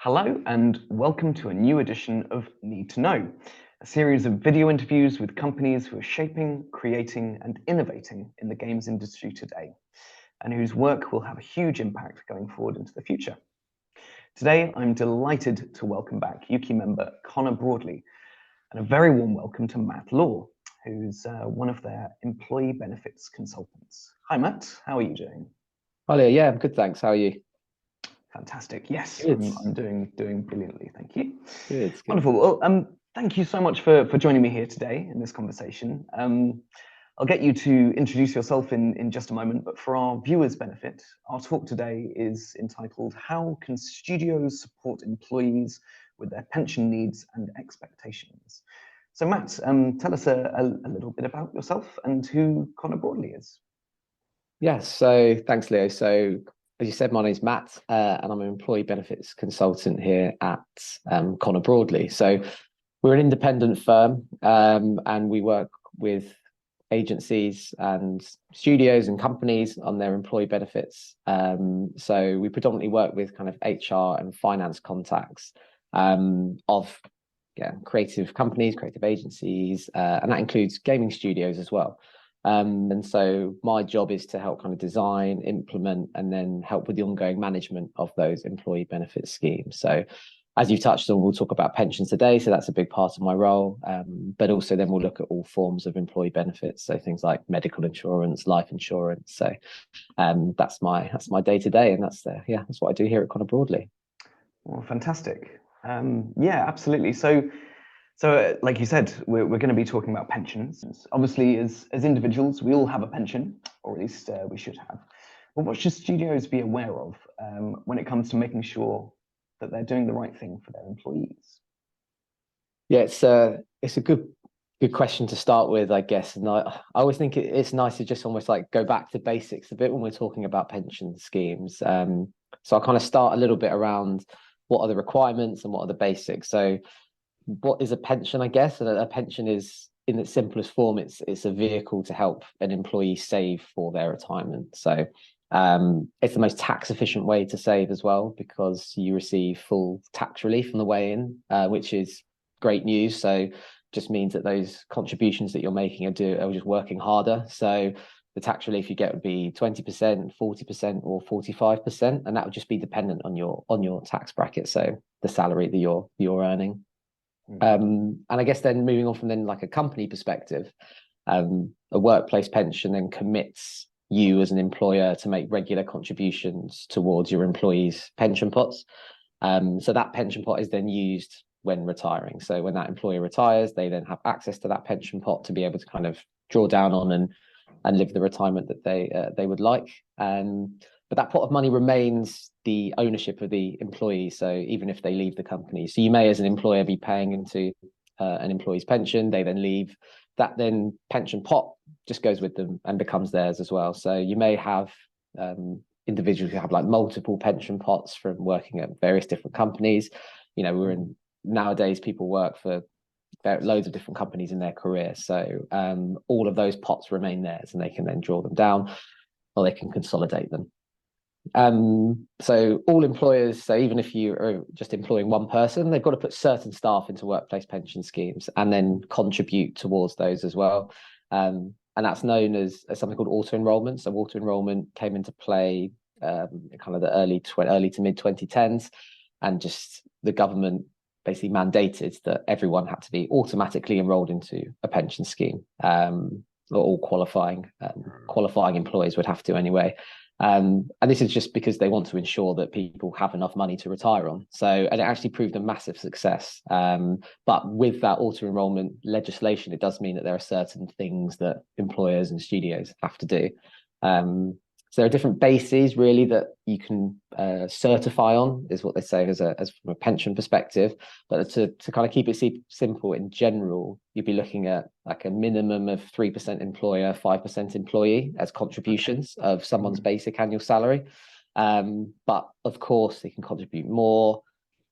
Hello and welcome to a new edition of Need to Know, a series of video interviews with companies who are shaping, creating and innovating in the games industry today, and whose work will have a huge impact going forward into the future. Today, I'm delighted to welcome back Ukie member Connor Broadley, and a very warm welcome to Matt Law, who's one of their employee benefits consultants. Hi Matt, how are you doing? Hi Leo, yeah, I'm good, thanks. How are you? Fantastic. Yes, Good. I'm doing brilliantly. Thank you. Good. Wonderful. Well, thank you so much for joining me here today in this conversation. I'll get you to introduce yourself in just a moment, but for our viewers' benefit, our talk today is entitled "How Can Studios Support Employees with Their Pension Needs and Expectations?" So, Matt, tell us a little bit about yourself and who Connor Broadley is. Yes, so thanks, Leo. So as you said, my name's Matt, and I'm an employee benefits consultant here at Connor Broadley. So we're an independent firm, and we work with agencies and studios and companies on their employee benefits. So we predominantly work with kind of HR and finance contacts of creative companies, creative agencies, and that includes gaming studios as well. And so my job is to help kind of design, implement, and then help with the ongoing management of those employee benefit schemes. So as you've touched on, we'll talk about pensions today. So that's a big part of my role. But also then we'll look at all forms of employee benefits. So things like medical insurance, life insurance. So that's my day to day. And that's what I do here at Connor Broadley. Well, fantastic. Yeah, absolutely. So, like you said, we're going to be talking about pensions. Obviously, as individuals, we all have a pension, or at least we should have. But what should studios be aware of when it comes to making sure that they're doing the right thing for their employees? Yeah, it's a good question to start with, I guess. And I always think it's nice to just almost like go back to basics a bit when we're talking about pension schemes. So I'll kind of start a little bit around what are the requirements and what are the basics. So what is a pension, I guess? And a pension is, in its simplest form, it's a vehicle to help an employee save for their retirement. So it's the most tax efficient way to save as well, because you receive full tax relief on the way in, which is great news. So just means that those contributions that you're making are just working harder. So the tax relief you get would be 20%, 40%, or 45%, and that would just be dependent on your tax bracket. So the salary that you're earning. And I guess then moving on from then like a company perspective, a workplace pension then commits you as an employer to make regular contributions towards your employees' pension pots. So that pension pot is then used when retiring. So when that employer retires, they then have access to that pension pot to be able to kind of draw down on and live the retirement that they would like. But that pot of money remains the ownership of the employee. So even if they leave the company, so you may, as an employer, be paying into an employee's pension. They then leave. That then pension pot just goes with them and becomes theirs as well. So you may have individuals who have like multiple pension pots from working at various different companies. You know, nowadays people work for loads of different companies in their career. So all of those pots remain theirs, and they can then draw them down, or they can consolidate them. So all employers, so even if you are just employing one person, they've got to put certain staff into workplace pension schemes and then contribute towards those as well. And that's known as something called auto enrollment. So auto enrollment came into play kind of the early to mid 2010s, and just the government basically mandated that everyone had to be automatically enrolled into a pension scheme. All qualifying employees would have to anyway. And this is just because they want to ensure that people have enough money to retire on. And it actually proved a massive success. But with that auto enrollment legislation, it does mean that there are certain things that employers and studios have to do. So there are different bases really that you can certify on, is what they say as from a pension perspective. But to kind of keep it simple, in general, you'd be looking at like a minimum of 3% employer, 5% employee as contributions of someone's basic annual salary. But of course, they can contribute more.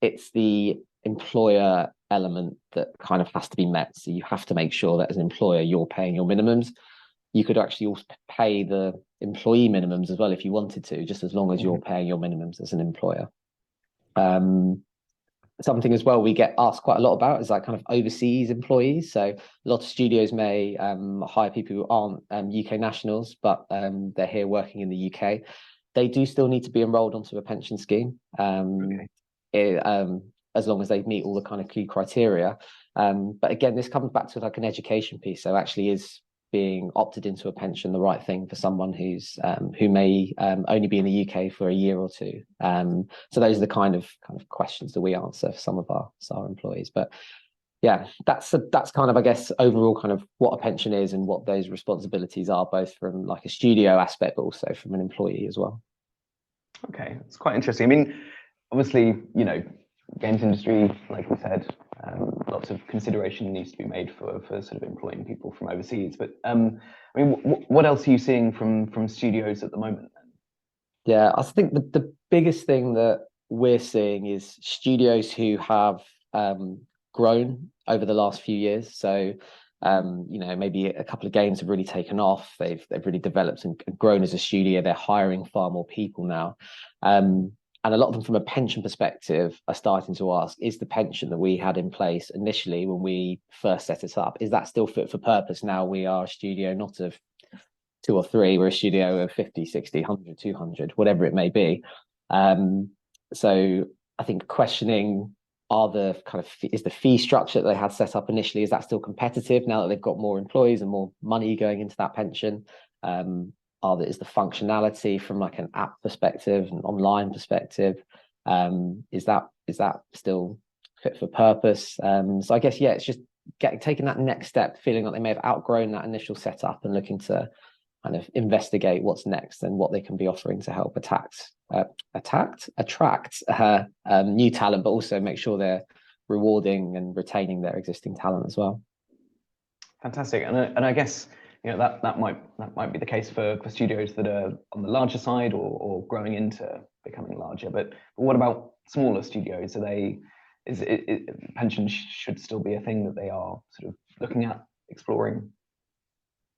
It's the employer element that kind of has to be met. So you have to make sure that as an employer, you're paying your minimums. You could actually also pay the employee minimums as well if you wanted to, just as long as you're paying your minimums as an employer. something as well we get asked quite a lot about is like kind of overseas employees. So a lot of studios may hire people who aren't UK nationals, but they're here working in the UK. They do still need to be enrolled onto a pension scheme, as long as they meet all the kind of key criteria. But again, this comes back to like an education piece. So actually, is being opted into a pension the right thing for someone who may only be in the UK for a year or two? So those are the kind of questions that we answer for some of our employees. But yeah, that's kind of, I guess, overall kind of what a pension is and what those responsibilities are, both from like a studio aspect, but also from an employee as well. Okay, it's quite interesting. I mean, obviously, you know, games industry, like we said, lots of consideration needs to be made for sort of employing people from overseas. But I mean, what else are you seeing from studios at the moment? Yeah, I think the biggest thing that we're seeing is studios who have grown over the last few years. So, you know, maybe a couple of games have really taken off. They've really developed and grown as a studio. They're hiring far more people now. And a lot of them, from a pension perspective, are starting to ask, is the pension that we had in place initially when we first set it up, is that still fit for purpose? Now we are a studio not of 2 or 3, we're a studio of 50, 60, 100, 200, whatever it may be. So I think questioning, is the fee structure that they had set up initially, is that still competitive now that they've got more employees and more money going into that pension? Is the functionality from like an app perspective, an online perspective, is that still fit for purpose? So I guess, yeah, it's just taking that next step, feeling like they may have outgrown that initial setup and looking to kind of investigate what's next and what they can be offering to help attract new talent, but also make sure they're rewarding and retaining their existing talent as well. Fantastic, and I guess, you know, that might be the case for studios that are on the larger side or growing into becoming larger. But what about smaller studios? Pensions should still be a thing that they are sort of looking at, exploring?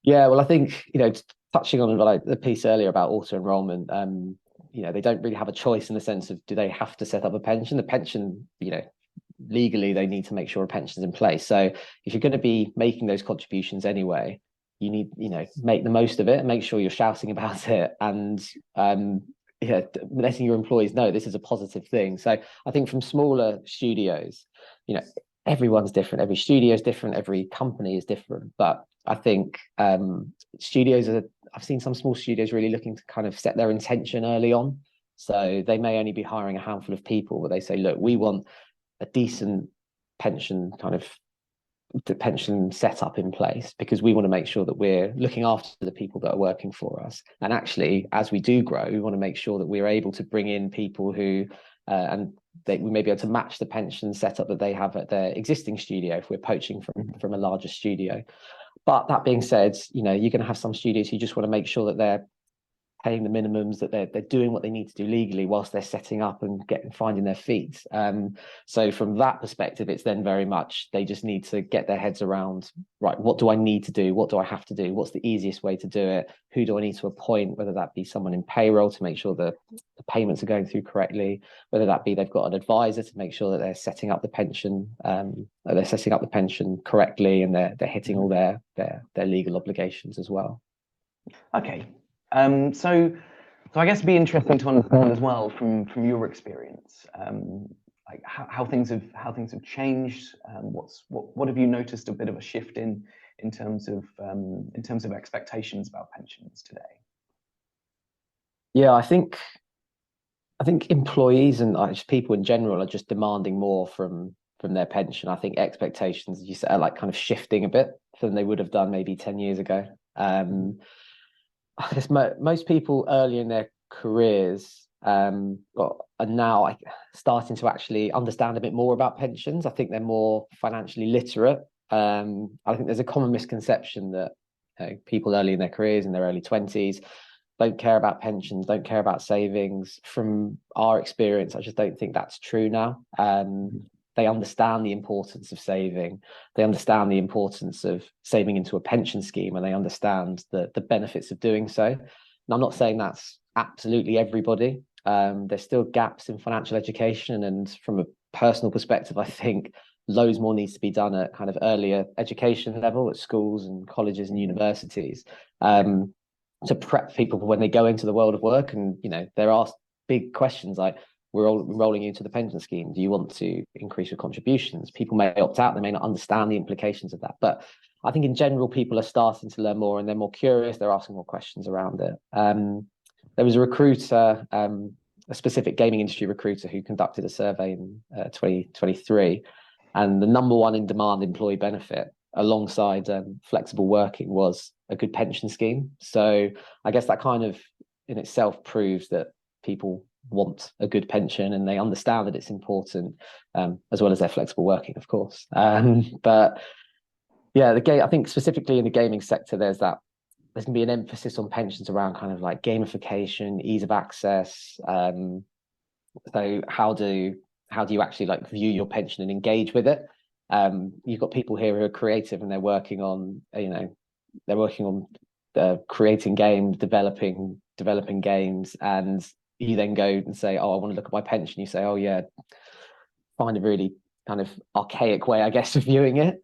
Yeah, well, I think, you know, touching on like the piece earlier about auto enrollment, you know, they don't really have a choice in the sense of, do they have to set up a pension? The pension, you know, legally they need to make sure a pension's in place. So if you're going to be making those contributions anyway, you need, you know, make the most of it and make sure you're shouting about it and yeah, letting your employees know this is a positive thing. So I think from smaller studios, you know, everyone's different, every studio is different, every company is different, but I think I've seen some small studios really looking to kind of set their intention early on. So they may only be hiring a handful of people, but they say, look, we want a decent pension setup in place because we want to make sure that we're looking after the people that are working for us. And actually, as we do grow, we want to make sure that we're able to bring in people who we may be able to match the pension setup that they have at their existing studio if we're poaching from a larger studio. But that being said, you know, you're going to have some studios who just want to make sure that they're paying the minimums, that they're doing what they need to do legally whilst they're setting up and finding their feet. So from that perspective, it's then very much they just need to get their heads around, right, what do I need to do? What do I have to do? What's the easiest way to do it? Who do I need to appoint? Whether that be someone in payroll to make sure the payments are going through correctly, whether that be they've got an advisor to make sure that they're setting up the pension, correctly, and they're hitting all their legal obligations as well. Okay. So I guess it'd be interesting to understand as well from your experience, like how things have changed. What have you noticed a bit of a shift in terms of expectations about pensions today? Yeah, I think employees and just people in general are just demanding more from their pension. I think expectations, as you said, are like kind of shifting a bit than they would have done maybe 10 years ago. I guess most people early in their careers are now starting to actually understand a bit more about pensions. I think they're more financially literate. I think there's a common misconception that people early in their careers, in their early 20s, don't care about pensions, don't care about savings. From our experience, I just don't think that's true now. They understand the importance of saving. They understand the importance of saving into a pension scheme, and they understand the benefits of doing so. And I'm not saying that's absolutely everybody. There's still gaps in financial education, and from a personal perspective, I think loads more needs to be done at kind of earlier education level at schools and colleges and universities, to prep people for when they go into the world of work. And, you know, there are big questions like, we're all enrolling you into the pension scheme. Do you want to increase your contributions? People may opt out. They may not understand the implications of that. But I think in general, people are starting to learn more and they're more curious. They're asking more questions around it. There was a recruiter, a specific gaming industry recruiter, who conducted a survey in 2023. And the number one in demand employee benefit alongside flexible working was a good pension scheme. So I guess that kind of in itself proves that people want a good pension and they understand that it's important, as well as their flexible working, of course. But yeah, I think specifically in the gaming sector, there's going to be an emphasis on pensions around kind of like gamification, ease of access. So how do you actually like view your pension and engage with it? You've got people here who are creative and they're working on creating games, developing games, and you then go and say, oh, I want to look at my pension. You say, oh yeah, find a really kind of archaic way, I guess, of viewing it.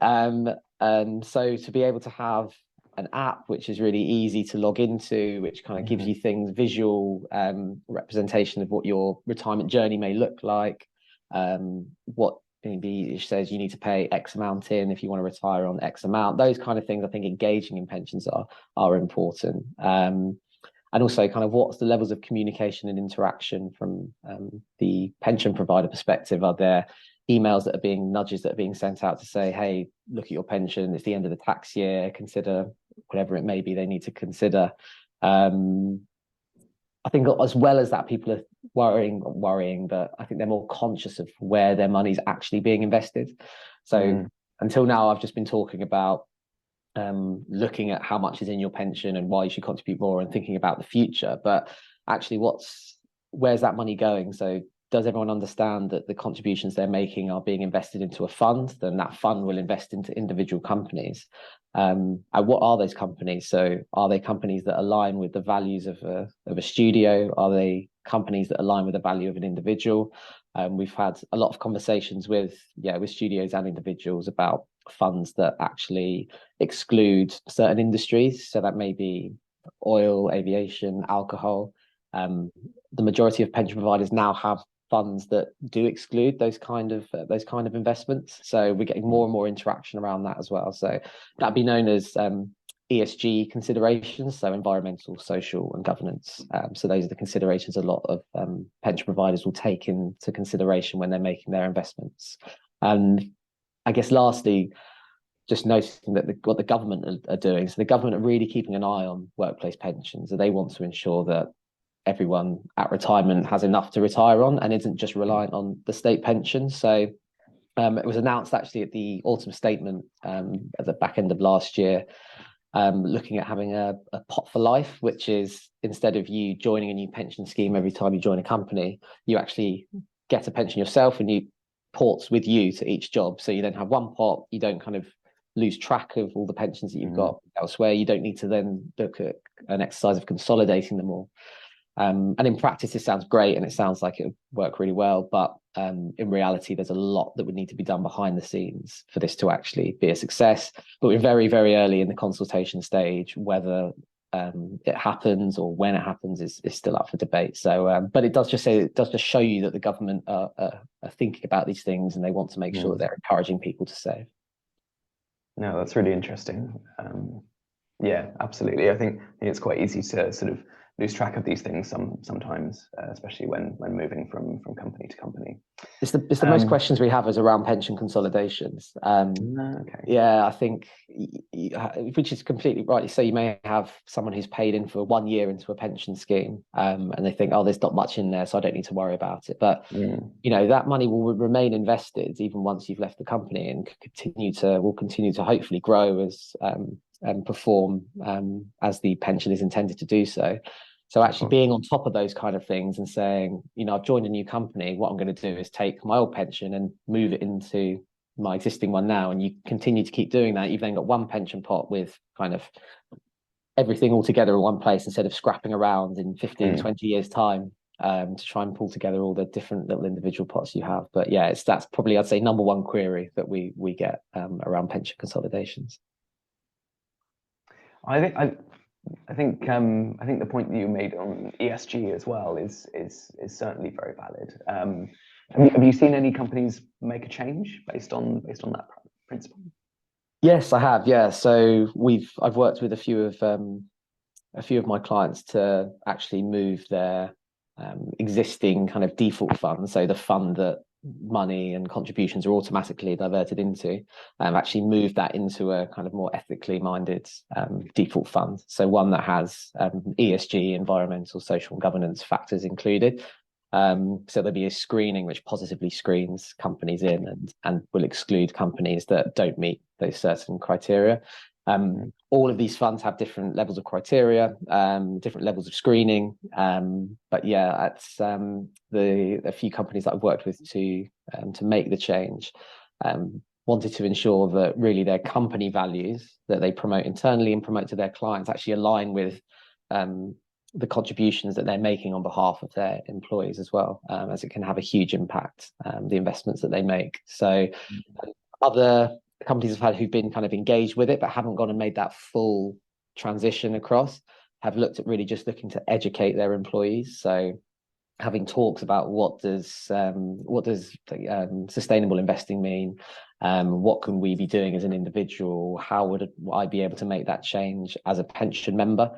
And so to be able to have an app which is really easy to log into, which kind of gives you things, visual representation of what your retirement journey may look like, what maybe it says you need to pay X amount in if you want to retire on X amount, those kind of things. I think engaging in pensions are important. And also kind of what's the levels of communication and interaction from the pension provider perspective? Are there nudges that are being sent out to say, hey, look at your pension, it's the end of the tax year, consider whatever it may be they need to consider. I think as well as that, people are worrying, but I think they're more conscious of where their money's actually being invested. So until now, I've just been talking about looking at how much is in your pension and why you should contribute more and thinking about the future. But actually, where's that money going? So does everyone understand that the contributions they're making are being invested into a fund? Then that fund will invest into individual companies. And what are those companies? So are they companies that align with the values of a studio? Are they companies that align with the value of an individual? We've had a lot of conversations with studios and individuals about funds that actually exclude certain industries. So that may be oil, aviation, alcohol. The majority of pension providers now have funds that do exclude those kind of investments. So we're getting more and more interaction around that as well. So that'd be known as ESG considerations, so environmental, social, and governance. So those are the considerations a lot of pension providers will take into consideration when they're making their investments. And I guess lastly, just noticing that what the government are doing. So the government are really keeping an eye on workplace pensions. So they want to ensure that everyone at retirement has enough to retire on and isn't just reliant on the state pension. So it was announced actually at the autumn statement at the back end of last year, looking at having a pot for life, which is instead of you joining a new pension scheme every time you join a company, you actually get a pension yourself and you ports with you to each job. So you don't have one pot, you don't kind of lose track of all the pensions that you've got elsewhere. You don't need to then look at an exercise of consolidating them all. And in practice, this sounds great and it sounds like it would work really well, but in reality, there's a lot that would need to be done behind the scenes for this to actually be a success. But we're very, very early in the consultation stage. Whether it happens or when it happens is still up for debate. So, but it does just show you that the government are thinking about these things and they want to make sure that they're encouraging people to save. No, that's really interesting. Yeah, absolutely. I think it's quite easy to sort of lose track of these things sometimes, especially when moving from company to company. It's the most questions we have is around pension consolidations. Okay. Yeah, I think, which is completely right. So you may have someone who's paid in for 1 year into a pension scheme, and they think, oh, there's not much in there, so I don't need to worry about it. But you know, that money will remain invested even once you've left the company, and will continue to hopefully grow as and perform as the pension is intended to do so. So actually being on top of those kind of things and saying, you know, I've joined a new company, what I'm going to do is take my old pension and move it into my existing one now. And you continue to keep doing that. You've then got one pension pot with kind of everything all together in one place instead of scrapping around in 15, 20 years time. to try and pull together all the different little individual pots you have. But yeah, that's probably, I'd say, number one query that we get around pension consolidations. I think the point that you made on ESG as well is certainly very valid. Have you seen any companies make a change based on that principle? Yes, I have. Yeah, so I've worked with a few of my clients to actually move their existing kind of default fund, so the fund that money and contributions are automatically diverted into, actually move that into a kind of more ethically minded default fund. So one that has ESG, environmental, social, and governance factors included. So there'll be a screening which positively screens companies in and will exclude companies that don't meet those certain criteria. All of these funds have different levels of criteria, different levels of screening. But yeah, that's a few companies that I've worked with to make the change, wanted to ensure that really their company values that they promote internally and promote to their clients actually align with the contributions that they're making on behalf of their employees as well, as it can have a huge impact, the investments that they make. So other companies who've been kind of engaged with it but haven't gone and made that full transition across have looked at really just looking to educate their employees. So having talks about what does sustainable investing mean, what can we be doing as an individual, how would I be able to make that change as a pension member.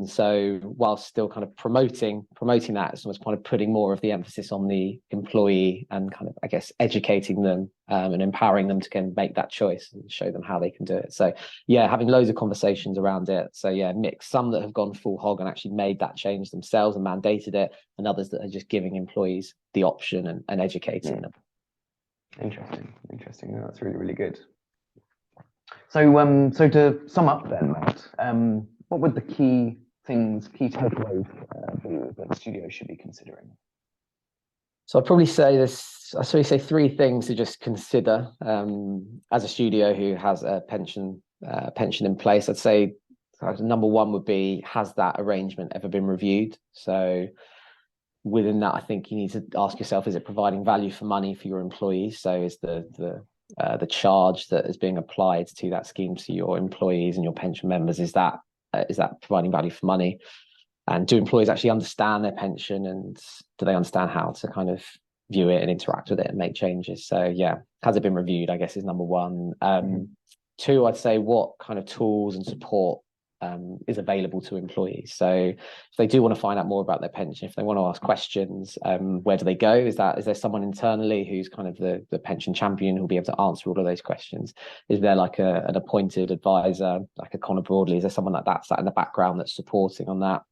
So while still kind of promoting that, it's almost kind of putting more of the emphasis on the employee and kind of, I guess, educating them and empowering them to kind make that choice and show them how they can do it. So yeah, having loads of conversations around it. So yeah, mix, some that have gone full hog and actually made that change themselves and mandated it, and others that are just giving employees the option and educating them. Interesting. No, that's really, really good. So to sum up then, Matt, what would the key takeaways that studios should be considering? So I'd probably say three things to just consider as a studio who has a pension in place. I'd say number one would be, has that arrangement ever been reviewed? So within that, I think you need to ask yourself, is it providing value for money for your employees? So is the charge that is being applied to that scheme to your employees and your pension members, is that providing value for money? And do employees actually understand their pension, and do they understand how to kind of view it and interact with it and make changes? So yeah, has it been reviewed, I guess, is number one. Two, I'd say, what kind of tools and support is available to employees? So if they do want to find out more about their pension, if they want to ask questions, where do they go? Is there someone internally who's kind of the pension champion who'll be able to answer all of those questions? Is there like an appointed advisor, like a Connor Broadley? Is there someone like that sat in the background that's supporting on that?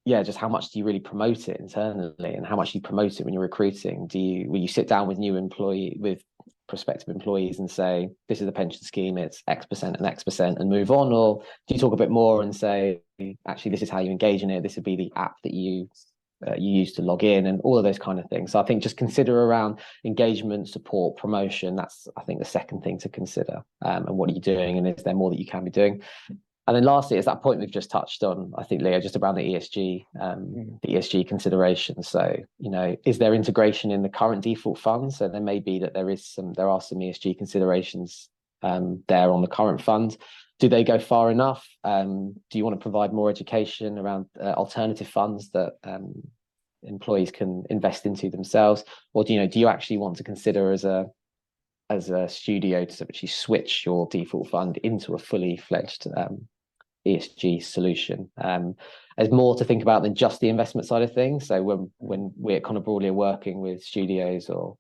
Yeah, just how much do you really promote it internally, and how much do you promote it when you're recruiting? Will you sit down with prospective employees and say, this is the pension scheme, it's X% and X%, and move on? Or do you talk a bit more and say, actually, this is how you engage in it, this would be the app that you use to log in, and all of those kind of things? So I think just consider around engagement, support, promotion. That's, I think, the second thing to consider. And what are you doing, and is there more that you can be doing? And then lastly, is that point we've just touched on, I think, Leo, just around the ESG considerations. So, is there integration in the current default fund? So there may be that there are some ESG considerations there on the current fund. Do they go far enough? Do you want to provide more education around alternative funds that employees can invest into themselves? Or do you actually want to consider as a studio to actually switch your default fund into a fully fledged ESG solution? There's more to think about than just the investment side of things. So when we at Connor Broadley are working with studios or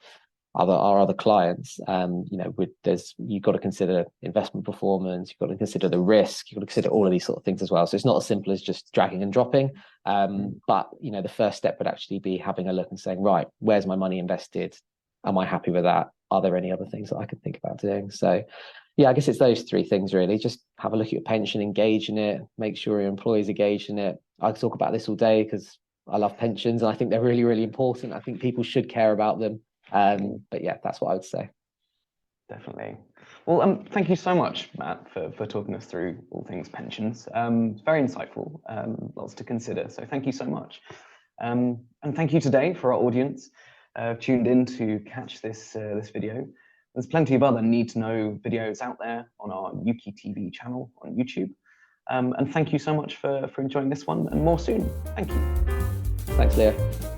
our other clients, you've got to consider investment performance, you've got to consider the risk, you've got to consider all of these sort of things as well. So it's not as simple as just dragging and dropping. But the first step would actually be having a look and saying, right, where's my money invested? Am I happy with that? Are there any other things that I could think about doing? So yeah, I guess it's those three things really. Just have a look at your pension, engage in it, make sure your employees engage in it. I could talk about this all day because I love pensions and I think they're really, really important. I think people should care about them. But yeah, that's what I would say. Definitely. Well, thank you so much, Matt, for talking us through all things pensions. It's very insightful, lots to consider. So thank you so much. And thank you today for our audience tuned in to catch this video. There's plenty of other need to know videos out there on our Ukie TV channel on YouTube. And thank you so much for enjoying this one, and more soon. Thank you. Thanks, Leo.